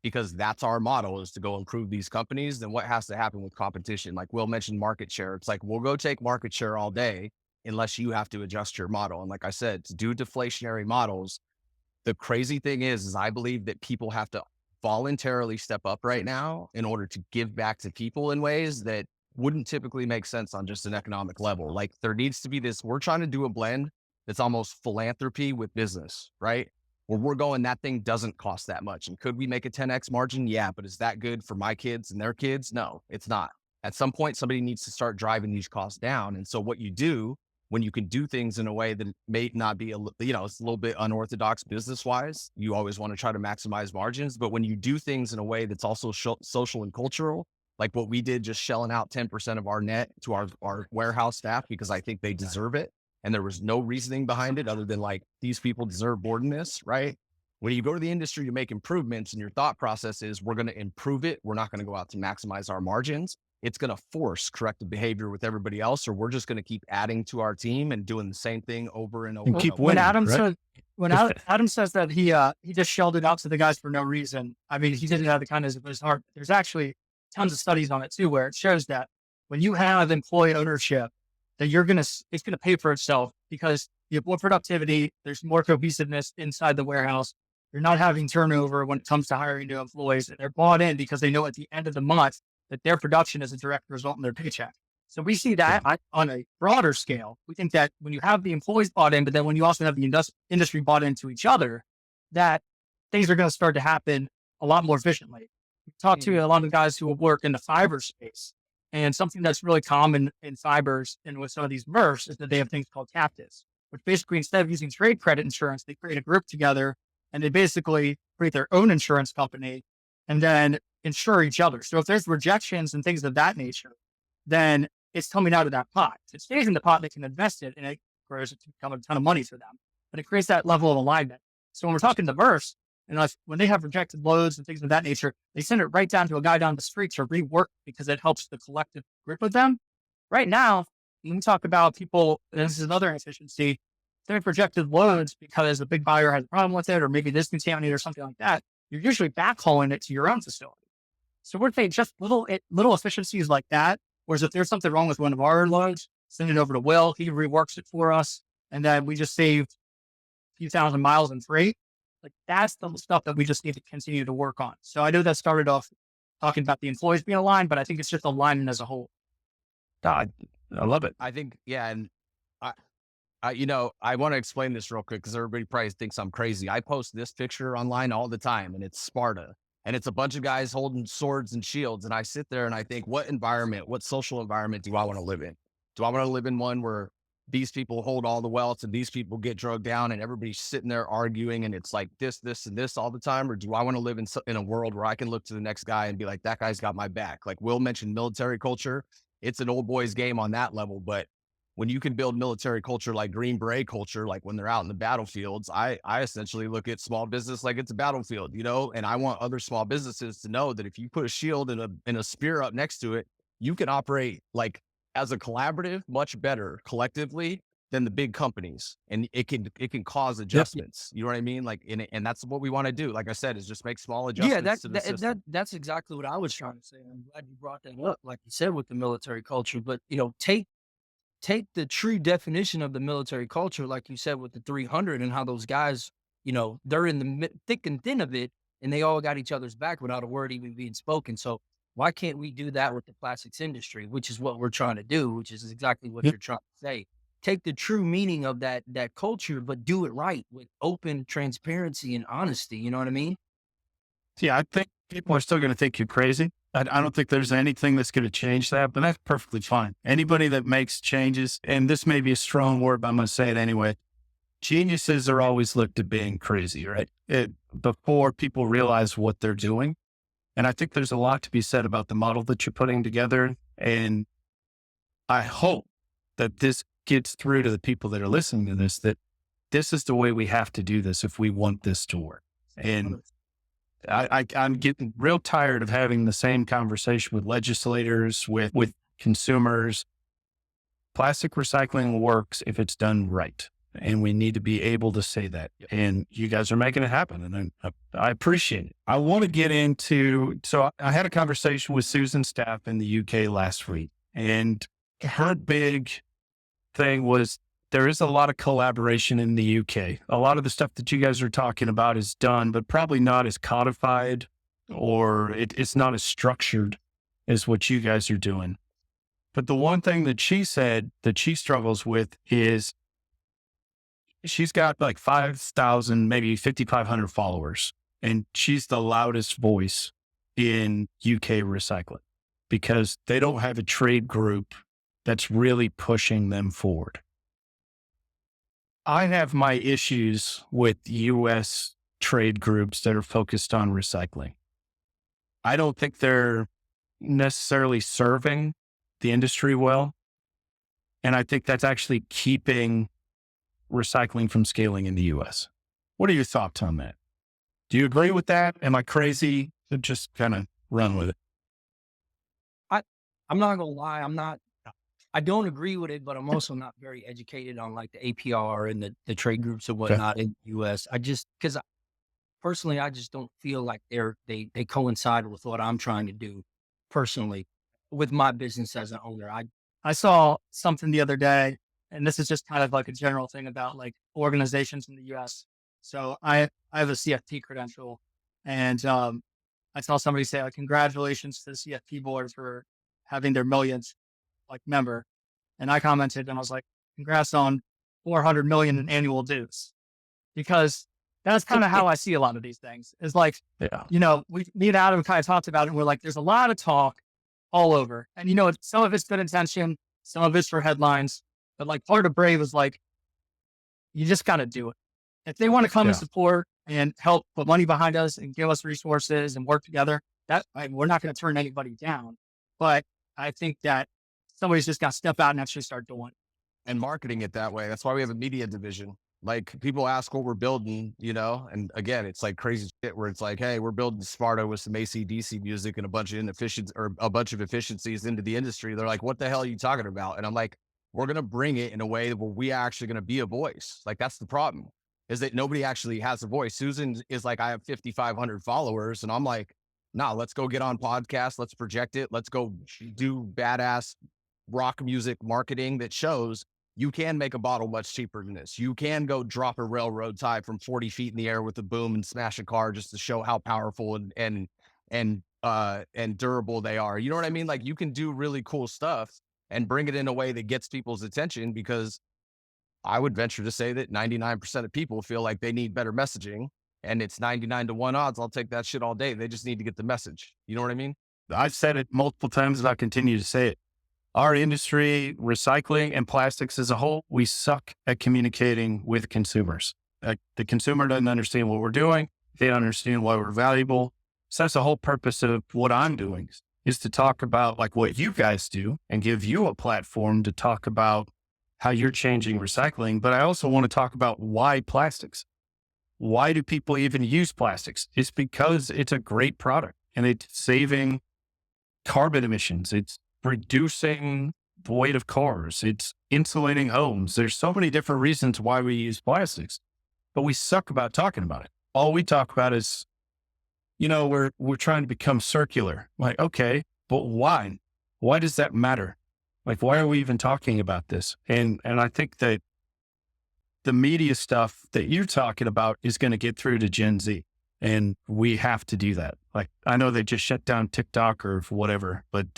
because that's our model, is to go improve these companies, then what has to happen with competition? Like Will mentioned market share. It's like, we'll go take market share all day unless you have to adjust your model. And like I said, to do deflationary models, the crazy thing is I believe that people have to voluntarily step up right now in order to give back to people in ways that wouldn't typically make sense on just an economic level. Like, there needs to be this, we're trying to do a blend that's almost philanthropy with business, right? Where we're going, that thing doesn't cost that much. And could we make a 10X margin? Yeah, but is that good for my kids and their kids? No, it's not. At some point, somebody needs to start driving these costs down. And so what you do when you can do things in a way that may not be, it's a little bit unorthodox business wise, you always want to try to maximize margins. But when you do things in a way that's also social and cultural, like what we did, just shelling out 10% of our net to our warehouse staff, because I think they deserve it. And there was no reasoning behind it other than like, these people deserve more than this, right? When you go to the industry to make improvements and your thought process is, we're going to improve it, we're not going to go out to maximize our margins, it's going to force corrective behavior with everybody else, or we're just going to keep adding to our team and doing the same thing over and over. And keep over. When winning, Adam right? said, Adam says that he just shelled it out to the guys for no reason. I mean, he didn't have the kindness of his heart. There's actually tons of studies on it too, where it shows that when you have employee ownership, that it's gonna pay for itself because you have more productivity. There's more cohesiveness inside the warehouse. You're not having turnover when it comes to hiring new employees. And they're bought in because they know at the end of the month that their production is a direct result in their paycheck. So we see that on a broader scale. We think that when you have the employees bought in, but then when you also have the industry bought into each other, that things are going to start to happen a lot more efficiently. We talked to a lot of guys who work in the fiber space, and something that's really common in fibers and with some of these MRFs is that they have things called captives, which basically instead of using trade credit insurance, they create a group together and they basically create their own insurance company and then insure each other. So if there's rejections and things of that nature, then it's coming out of that pot. If it stays in the pot, they can invest it and it grows to become a ton of money for them. But it creates that level of alignment. So when we're talking to MRFs, and when they have rejected loads and things of that nature, they send it right down to a guy down the street to rework because it helps the collective grip of them. Right now, when we talk about people, and this is another inefficiency, they have rejected loads because a big buyer has a problem with it, or maybe this contaminated or something like that. You're usually backhauling it to your own facility. So we're saying just little efficiencies like that. Whereas if there's something wrong with one of our loads, send it over to Will, he reworks it for us, and then we just saved a few thousand miles in freight. Like that's the stuff that we just need to continue to work on. So I know that started off talking about the employees being aligned, but I think it's just alignment as a whole. I love it. I think, yeah. And I want to explain this real quick because everybody probably thinks I'm crazy. I post this picture online all the time and it's Sparta and it's a bunch of guys holding swords and shields. And I sit there and I think, what social environment do I want to live in? Do I want to live in one where these people hold all the wealth and these people get drugged down and everybody's sitting there arguing and it's like this, and this all the time? Or do I want to live in a world where I can look to the next guy and be like, that guy's got my back? Like Will mentioned military culture. It's an old boys game on that level. But when you can build military culture, like Green Beret culture, like when they're out in the battlefields, I essentially look at small business like it's a battlefield, and I want other small businesses to know that if you put a shield and a spear up next to it, you can operate like as a collaborative, much better collectively than the big companies. And it can cause adjustments. Yep. You know what I mean? Like, and that's what we want to do. Like I said, is just make small adjustments to the system. That's exactly what I was trying to say. I'm glad you brought that up, like you said, with the military culture. But, take the true definition of the military culture, like you said, with the 300 and how those guys, they're in the thick and thin of it and they all got each other's back without a word even being spoken. So why can't we do that with the plastics industry, which is what we're trying to do, which is exactly what you're trying to say. Take the true meaning of that culture, but do it right with open transparency and honesty. You know what I mean? Yeah, I think people are still going to think you're crazy. I don't think there's anything that's going to change that, but that's perfectly fine. Anybody that makes changes, and this may be a strong word, but I'm going to say it anyway. Geniuses are always looked at being crazy, right? Before people realize what they're doing. And I think there's a lot to be said about the model that you're putting together. And I hope that this gets through to the people that are listening to this, that this is the way we have to do this if we want this to work. And I'm getting real tired of having the same conversation with legislators, with consumers. Plastic recycling works if it's done right. And we need to be able to say that. And you guys are making it happen. And I appreciate it. I want to get into, so I had a conversation with Susan's staff in the UK last week. And her big thing was there is a lot of collaboration in the UK. A lot of the stuff that you guys are talking about is done, but probably not as codified or it's not as structured as what you guys are doing. But the one thing that she said that she struggles with is she's got like 5,000, maybe 5,500 followers, and she's the loudest voice in UK recycling because they don't have a trade group that's really pushing them forward. I have my issues with US trade groups that are focused on recycling. I don't think they're necessarily serving the industry well. And I think that's actually keeping recycling from scaling in the US. What are your thoughts on that? Do you agree with that? Am I crazy? Just kind of run with it. I'm not gonna lie, I don't agree with it, but I'm also not very educated on like the APR and the trade groups and Okay. whatnot in the US. Because personally, I just don't feel like they coincide with what I'm trying to do personally with my business as an owner. I saw something the other day, and this is just kind of like a general thing about like organizations in the US. So I have a CFP credential, and I saw somebody say like, congratulations to the CFP board for having their millionth like member. And I commented and I was like, congrats on 400 million in annual dues, because that's kind of how I see a lot of these things is like, Yeah. me and Adam kind of talked about it. And we're like, there's a lot of talk all over. And, some of it's good intention, some of it's for headlines. But like part of Brave is like, you just got to do it. If they want to come and support and help put money behind us and give us resources and work together, we're not going to turn anybody down. But I think that somebody's just got to step out and actually start doing it. And marketing it that way. That's why we have a media division. Like people ask what we're building, and again, it's like crazy shit where it's like, hey, we're building Sparta with some AC/DC music and a bunch of efficiencies into the industry. They're like, what the hell are you talking about? And I'm like, we're going to bring it in a way where we are actually going to be a voice. Like that's the problem, is that nobody actually has a voice. Susan is like, I have 5,500 followers. And I'm like, nah, let's go get on podcasts. Let's project it. Let's go do badass rock music marketing that shows you can make a bottle much cheaper than this. You can go drop a railroad tie from 40 feet in the air with a boom and smash a car just to show how powerful and durable they are. You know what I mean? Like you can do really cool stuff and bring it in a way that gets people's attention, because I would venture to say that 99% of people feel like they need better messaging, and it's 99-1 odds. I'll take that shit all day. They just need to get the message. You know what I mean? I've said it multiple times and I'll continue to say it. Our industry, recycling and plastics as a whole, we suck at communicating with consumers. The consumer doesn't understand what we're doing. They don't understand why we're valuable. So that's the whole purpose of what I'm doing, is to talk about like what you guys do and give you a platform to talk about how you're changing recycling. But I also want to talk about why plastics. Why do people even use plastics? It's because it's a great product and it's saving carbon emissions. It's reducing the weight of cars. It's insulating homes. There's so many different reasons why we use plastics, but we suck about talking about it. All we talk about is, we're trying to become circular. Like, okay, but why? Why does that matter? Like, why are we even talking about this? And I think that the media stuff that you're talking about is going to get through to Gen Z, and we have to do that. Like, I know they just shut down TikTok or whatever, but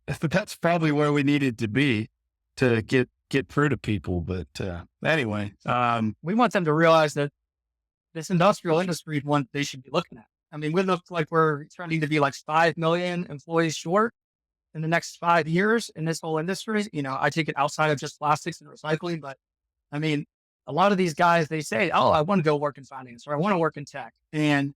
that's probably where we needed to be to get through to people. But anyway, we want them to realize that this industrial industry is one they should be looking at. I mean, we look like we're trying to be like 5 million employees short in the next 5 years in this whole industry. I take it outside of just plastics and recycling, but I mean, a lot of these guys, they say, oh, I want to go work in finance or I want to work in tech. And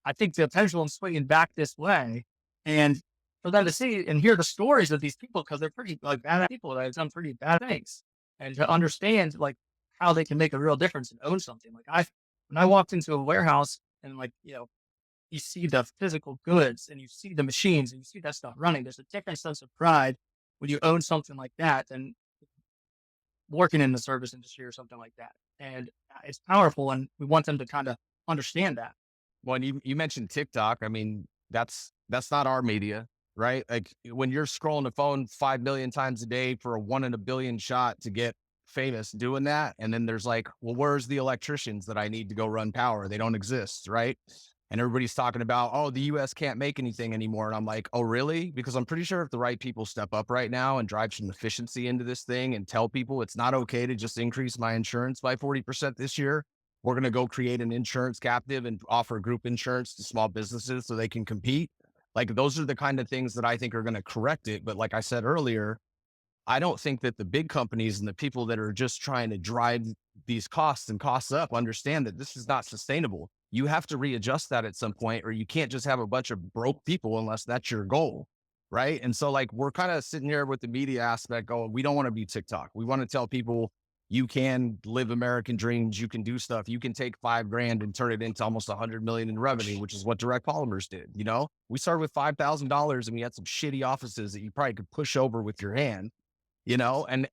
I think the pendulum's swinging back this way. And for them to see and hear the stories of these people, because they're pretty like bad people that have done pretty bad things, and to understand like how they can make a real difference and own something. Like when I walked into a warehouse and you see the physical goods and you see the machines and you see that stuff running, there's a different sense of pride when you own something like that than working in the service industry or something like that. And it's powerful, and we want them to kind of understand that. Well, and you mentioned TikTok. I mean, that's not our media, right? Like when you're scrolling the phone 5 million times a day for a 1 in a billion shot to get famous doing that. And then there's like, well, where's the electricians that I need to go run power? They don't exist, right? And everybody's talking about, oh, the US can't make anything anymore. And I'm like, oh, really? Because I'm pretty sure if the right people step up right now and drive some efficiency into this thing and tell people it's not okay to just increase my insurance by 40% this year, we're going to go create an insurance captive and offer group insurance to small businesses so they can compete. Like those are the kind of things that I think are going to correct it. But like I said earlier, I don't think that the big companies and the people that are just trying to drive these costs up understand that this is not sustainable. You have to readjust that at some point, or you can't just have a bunch of broke people unless that's your goal. Right. And so like, we're kind of sitting here with the media aspect going, we don't want to be TikTok. We want to tell people, you can live American dreams. You can do stuff. You can take $5,000 and turn it into almost 100 million in revenue, which is what Direct Polymers did. You know, we started with $5,000 and we had some shitty offices that you probably could push over with your hand, you know, and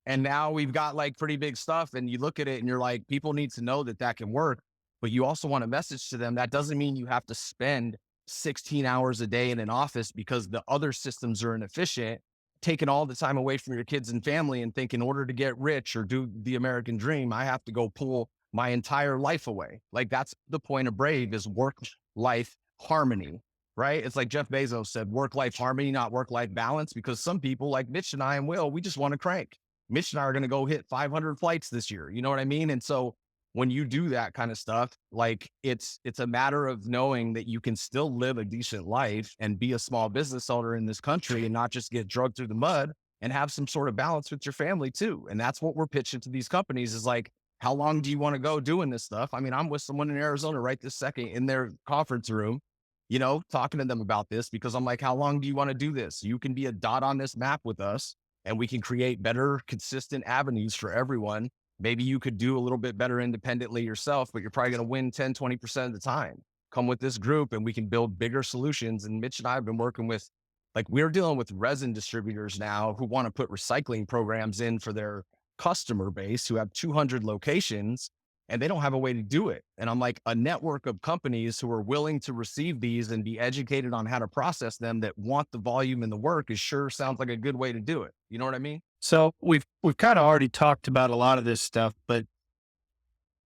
now we've got like pretty big stuff, and you look at it and you're like, people need to know that that can work, but you also want a message to them. That doesn't mean you have to spend 16 hours a day in an office because the other systems are inefficient, taking all the time away from your kids and family and think in order to get rich or do the American dream, I have to go pull my entire life away. Like that's the point of Brave, is work-life harmony, right? It's like Jeff Bezos said, work-life harmony, not work-life balance, because some people like Mitch and I and Will, we just want to crank. Mitch and I are going to go hit 500 flights this year. You know what I mean? And so when you do that kind of stuff, like it's a matter of knowing that you can still live a decent life and be a small business owner in this country and not just get drugged through the mud, and have some sort of balance with your family too. And that's what we're pitching to these companies, is like, how long do you want to go doing this stuff? I mean, I'm with someone in Arizona right this second in their conference room, you know, talking to them about this, because I'm like, how long do you want to do this? You can be a dot on this map with us, and we can create better, consistent avenues for everyone. Maybe you could do a little bit better independently yourself, but you're probably going to win 10, 20% of the time. Come with this group and we can build bigger solutions. And Mitch and I have been working with, like, we're dealing with resin distributors now who want to put recycling programs in for their customer base, who have 200 locations, and they don't have a way to do it. And I'm like, a network of companies who are willing to receive these and be educated on how to process them, that want the volume and the work, is sure sounds like a good way to do it. You know what I mean? So we've kind of already talked about a lot of this stuff, but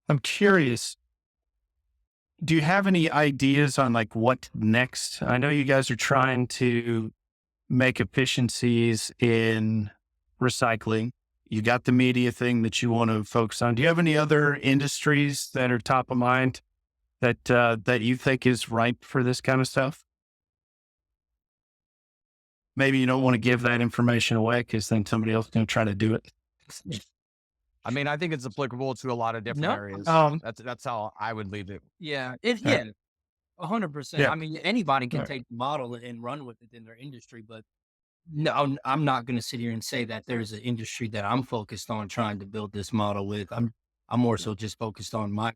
I'm curious, do you have any ideas on like what next? I know you guys are trying to make efficiencies in recycling. You got the media thing that you want to focus on. Do you have any other industries that are top of mind that that you think is ripe for this kind of stuff? Maybe you don't want to give that information away because then somebody else is going to try to do it. I mean, I think it's applicable to a lot of different No. areas. That's how I would leave it. Yeah, Yeah. 100%. Yeah. I mean, anybody can Right. take the model and run with it in their industry, but no, I'm not going to sit here and say that there's an industry that I'm focused on trying to build this model with. I'm more so just focused on my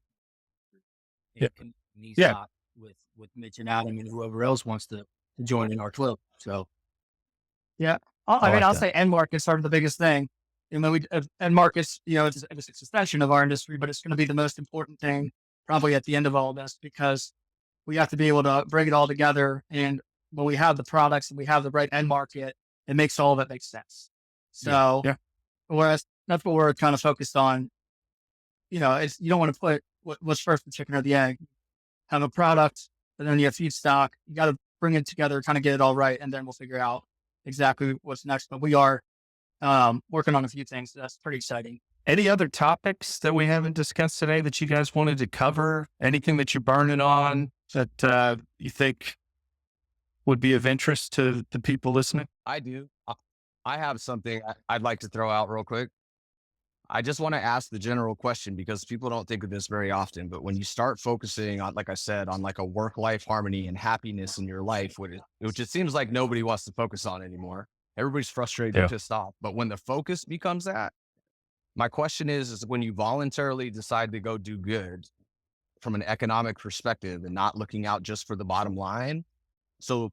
Yeah. and these Yeah. dots with Mitch and Adam and whoever else wants to join in our club. So I I mean, like I'll that. say end markets are the biggest thing. You know, end markets, you know, it's an extension of our industry, but it's going to be the most important thing probably at the end of all of this, because we have to be able to bring it all together. And when we have the products and we have the right end market, it makes all of it make sense. So, Yeah. whereas that's what we're kind of focused on. You know, it's, you don't want to put what's first, the chicken or the egg. Have a product, but then you have feedstock. You got to bring it together, kind of get it all right, and then we'll figure out exactly what's next. But we are working on a few things. So that's pretty exciting. Any other topics that we haven't discussed today that you guys wanted to cover? Anything that you're burning on that you think would be of interest to the people listening? I do. I have something I'd like to throw out real quick. I just want to ask the general question, because people don't think of this very often, but when you start focusing on, like I said, on like a work-life harmony and happiness in your life, which it seems like nobody wants to focus on anymore. Everybody's frustrated Yeah. and pissed off. But when the focus becomes that, my question is when you voluntarily decide to go do good from an economic perspective and not looking out just for the bottom line. So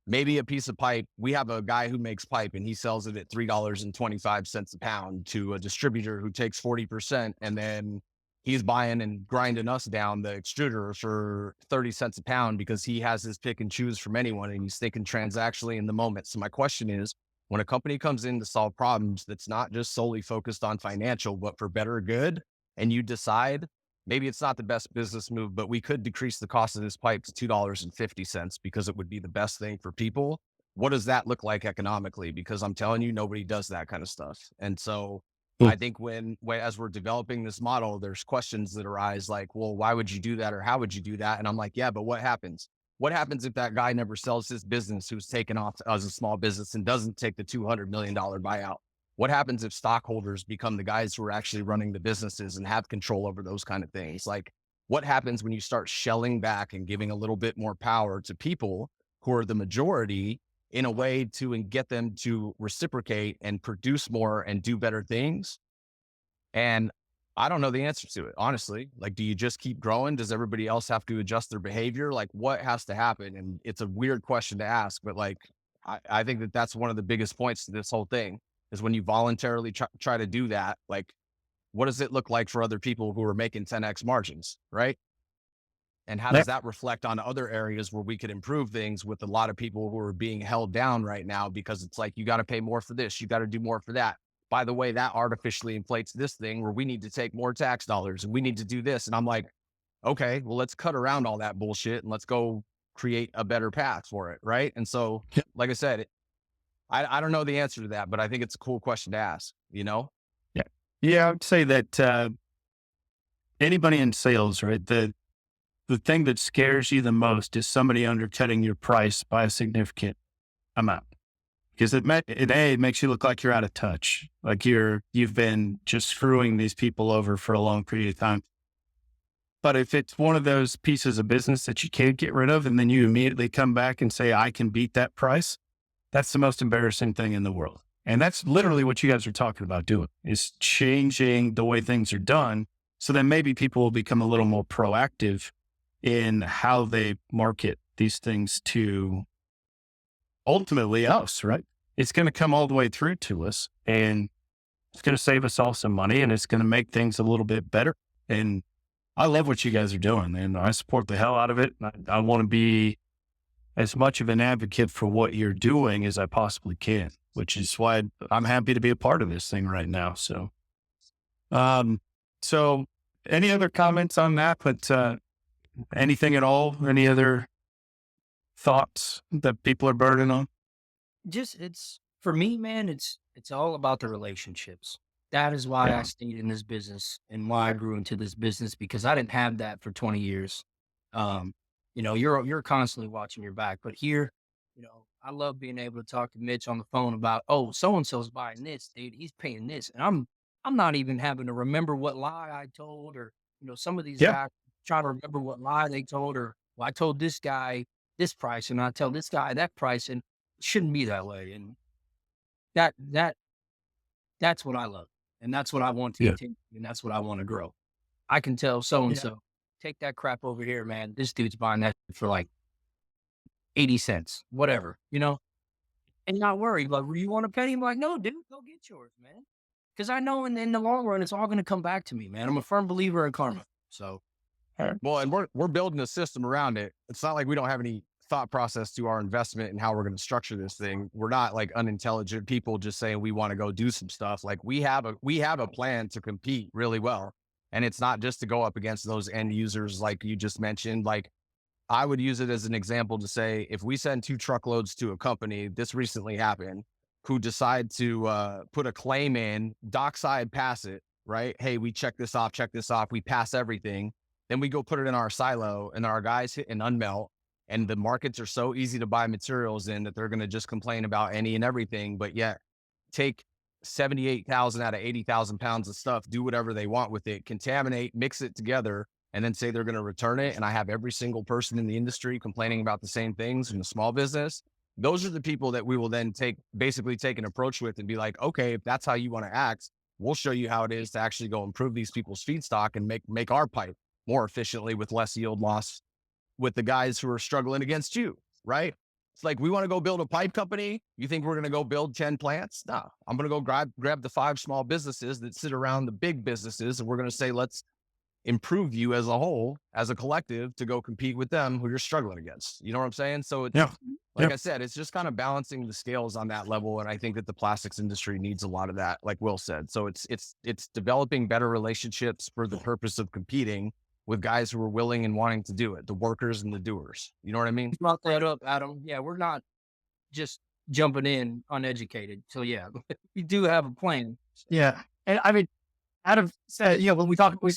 maybe a piece of pipe, we have a guy who makes pipe and he sells it at $3.25 a pound to a distributor who takes 40%. And then he's buying and grinding us down, the extruder, for 30 cents a pound because he has his pick and choose from anyone and he's thinking transactionally in the moment. So my question is, when a company comes in to solve problems that's not just solely focused on financial, but for better good, and you decide maybe it's not the best business move, but we could decrease the cost of this pipe to $2.50 because it would be the best thing for people. What does that look like economically? Because I'm telling you, nobody does that kind of stuff. And so I think when as we're developing this model, there's questions that arise like, well, why would you do that? Or how would you do that? And I'm like, yeah, but what happens? What happens if that guy never sells his business who's taken off as a small business and doesn't take the $200 million buyout? What happens if stockholders become the guys who are actually running the businesses and have control over those kind of things? Like, what happens when you start shelling back and giving a little bit more power to people who are the majority in a way to get them to reciprocate and produce more and do better things? And I don't know the answer to it, honestly. Like, do you just keep growing? Does everybody else have to adjust their behavior? Like, what has to happen? And it's a weird question to ask, but like, I think that that's one of the biggest points to this whole thing is when you voluntarily try to do that, like, what does it look like for other people who are making 10x margins, right? And how does that reflect on other areas where we could improve things with a lot of people who are being held down right now because it's like, you got to pay more for this, you got to do more for that. By the way, that artificially inflates this thing where we need to take more tax dollars and we need to do this. And I'm like, okay, well, let's cut around all that bullshit and let's go create a better path for it. Right. And so, like I said, I don't know the answer to that, but I think it's a cool question to ask, you know? Yeah. Yeah. I would say that anybody in sales, right? The thing that scares you the most is somebody undercutting your price by a significant amount. Because it makes you look like you're out of touch. Like you've been just screwing these people over for a long period of time. But if it's one of those pieces of business that you can't get rid of, and then you immediately come back and say, I can beat that price, that's the most embarrassing thing in the world. And that's literally what you guys are talking about doing, is changing the way things are done. So then maybe people will become a little more proactive in how they market these things to ultimately us, right? It's going to come all the way through to us, and it's going to save us all some money, and it's going to make things a little bit better. And I love what you guys are doing, and I support the hell out of it. I want to be as much of an advocate for what you're doing as I possibly can, which is why I'm happy to be a part of this thing right now. So, so any other comments on that? But anything at all? Any other thoughts that people are burning on? Just it's for me, man, it's all about the relationships. That is why I stayed in this business and why I grew into this business, because I didn't have that for 20 years. You're constantly watching your back, but here, I love being able to talk to Mitch on the phone about, oh, so and so's buying this, dude, he's paying this, and I'm not even having to remember what lie I told, or some of these guys try to remember what lie they told, or well, I told this guy this price and I tell this guy that price, and it shouldn't be that way. And that's what I love, and that's what I want to continue, and that's what I want to grow. I can tell so and so, take that crap over here, man. This dude's buying that for like 80 cents, whatever, and not worry. Like, you want a penny? I'm like, no, dude, go get yours, man. Because I know in the long run, it's all going to come back to me, man. I'm a firm believer in karma. So, well, and we're building a system around it. It's not like we don't have any thought process to our investment and how we're going to structure this thing. We're not like unintelligent people just saying we want to go do some stuff. Like we have a plan to compete really well. And it's not just to go up against those end users like you just mentioned. Like, I would use it as an example to say, if we send 2 truckloads to a company, this recently happened, who decide to put a claim in, dockside pass it, right? Hey, we check this off, we pass everything. Then we go put it in our silo, and our guys hit an unmelt, and the markets are so easy to buy materials in that they're going to just complain about any and everything, but yet take 78,000 out of 80,000 pounds of stuff, do whatever they want with it, contaminate, mix it together, and then say they're going to return it. And I have every single person in the industry complaining about the same things in the small business. Those are the people that we will then basically take an approach with and be like, okay, if that's how you want to act, we'll show you how it is to actually go improve these people's feedstock and make our pipe more efficiently with less yield loss with the guys who are struggling against you, right? It's like, we want to go build a pipe company. You think we're going to go build 10 plants? No, I'm going to go grab the 5 small businesses that sit around the big businesses. And we're going to say, let's improve you as a whole, as a collective, to go compete with them who you're struggling against. You know what I'm saying? So it's, I said, it's just kind of balancing the scales on that level. And I think that the plastics industry needs a lot of that, like Will said. So it's developing better relationships for the purpose of competing with guys who are willing and wanting to do it, the workers and the doers. You know what I mean? Brought that up, Adam. Yeah, we're not just jumping in uneducated. So yeah, we do have a plan. Yeah. And I mean, Adam said, when we talk, we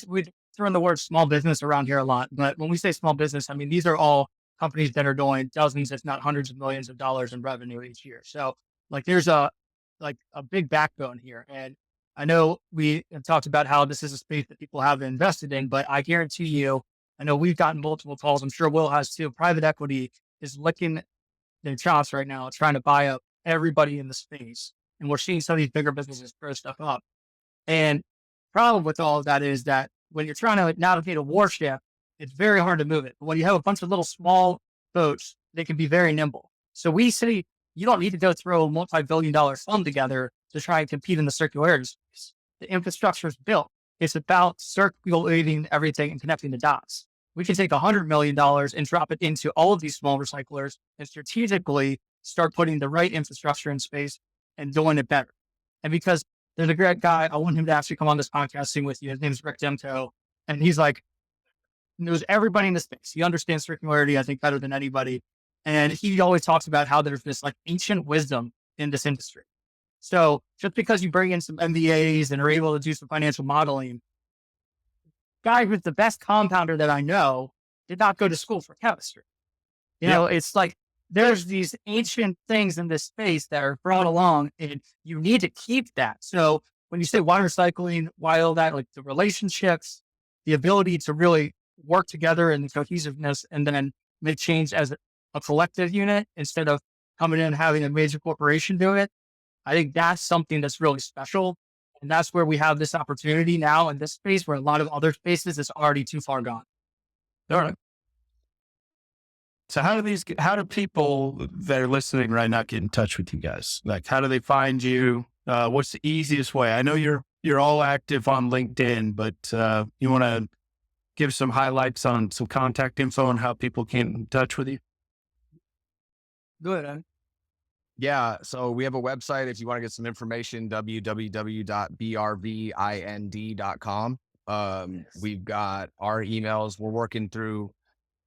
throw in the word small business around here a lot, but when we say small business, I mean, these are all companies that are doing dozens, if not hundreds of millions of dollars in revenue each year. So like, there's a big backbone here. And I know we have talked about how this is a space that people have invested in, but I guarantee you, I know we've gotten multiple calls. I'm sure Will has too. Private equity is licking their chops right now, trying to buy up everybody in the space. And we're seeing some of these bigger businesses throw stuff up. And problem with all of that is that when you're trying to navigate a warship, it's very hard to move it. But when you have a bunch of little small boats, they can be very nimble. So we say you don't need to go throw a multi-billion-dollar fund together to try and compete in the circularity space. The infrastructure is built. It's about circulating everything and connecting the dots. We can take $100 million and drop it into all of these small recyclers and strategically start putting the right infrastructure in space and doing it better. And because there's a great guy, I want him to actually come on this podcast sing with you. His name is Rick Demko. And he's like, knows everybody in the space. He understands circularity, I think, better than anybody. And he always talks about how there's this like ancient wisdom in this industry. So just because you bring in some MBAs and are able to do some financial modeling, guy who's the best compounder that I know did not go to school for chemistry. You know, it's like there's these ancient things in this space that are brought along and you need to keep that. So when you say water recycling, why all that, like the relationships, the ability to really work together and the cohesiveness and then make change as a collective unit instead of coming in and having a major corporation do it. I think that's something that's really special. And that's where we have this opportunity now in this space where a lot of other spaces is already too far gone. All right. So how do people that are listening right now get in touch with you guys? Like, how do they find you? What's the easiest way? I know you're all active on LinkedIn, but you want to give some highlights on some contact info and how people get in touch with you? Good. Yeah. So we have a website if you want to get some information, www.brvind.com. We've got our emails. We're working through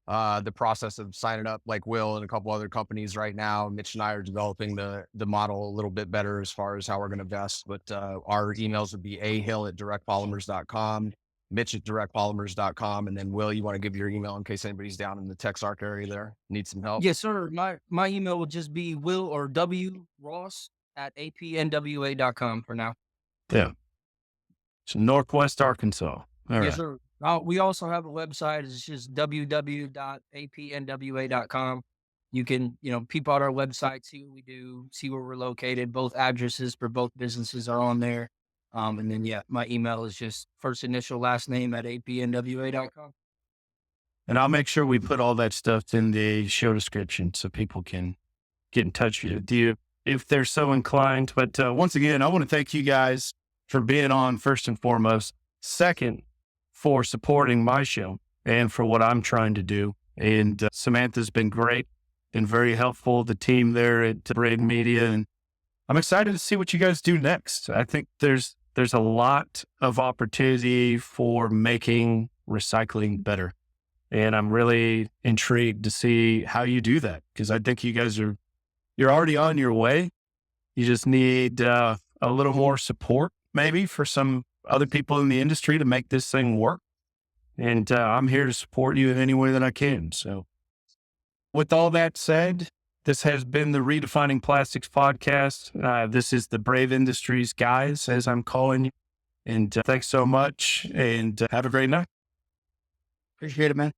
the process of signing up like Will and a couple other companies right now. Mitch and I are developing the model a little bit better as far as how we're going to invest. But our emails would be ahill@directpolymers.com, Mitch@directpolymers.com. And then Will, you want to give your email in case anybody's down in the Texark area there, needs some help? Yes, sir. My email will just be Will or W Ross at apnwa.com for now. Yeah. So Northwest Arkansas. All Yes, right. sir. We also have a website. It's just www.apnwa.com. You can, peep out our website, see what we do, see where we're located. Both addresses for both businesses are on there. And then, my email is just first initial last name at apnwa.com. And I'll make sure we put all that stuff in the show description so people can get in touch with you if they're so inclined. But once again, I want to thank you guys for being on first and foremost. Second, for supporting my show and for what I'm trying to do. And Samantha's been great and very helpful, the team there at Braid Media. And I'm excited to see what you guys do next. I think there's a lot of opportunity for making recycling better. And I'm really intrigued to see how you do that, because I think you guys you're already on your way. You just need a little more support maybe for some other people in the industry to make this thing work. And I'm here to support you in any way that I can. So with all that said, this has been the Redefining Plastics podcast. This is the Brave Industries guys, as I'm calling you. And thanks so much and have a great night. Appreciate it, man.